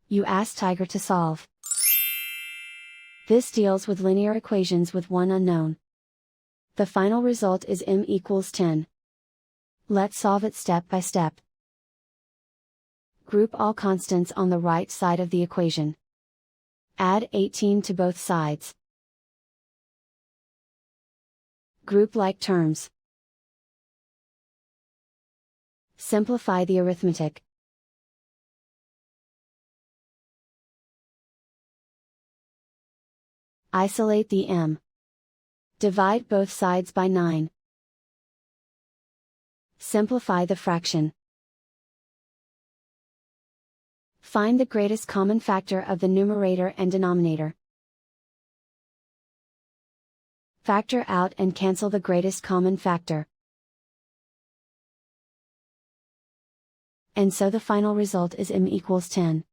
You ask Tiger to solve. This deals with linear equations with one unknown. The final result is m equals 10. Let's solve it step by step. Group all constants on the right side of the equation. Add 18 to both sides. Group like terms. Simplify the arithmetic. Isolate the m. Divide both sides by 9. Simplify the fraction. Find the greatest common factor of the numerator and denominator. Factor out and cancel the greatest common factor. And so the final result is m equals 10.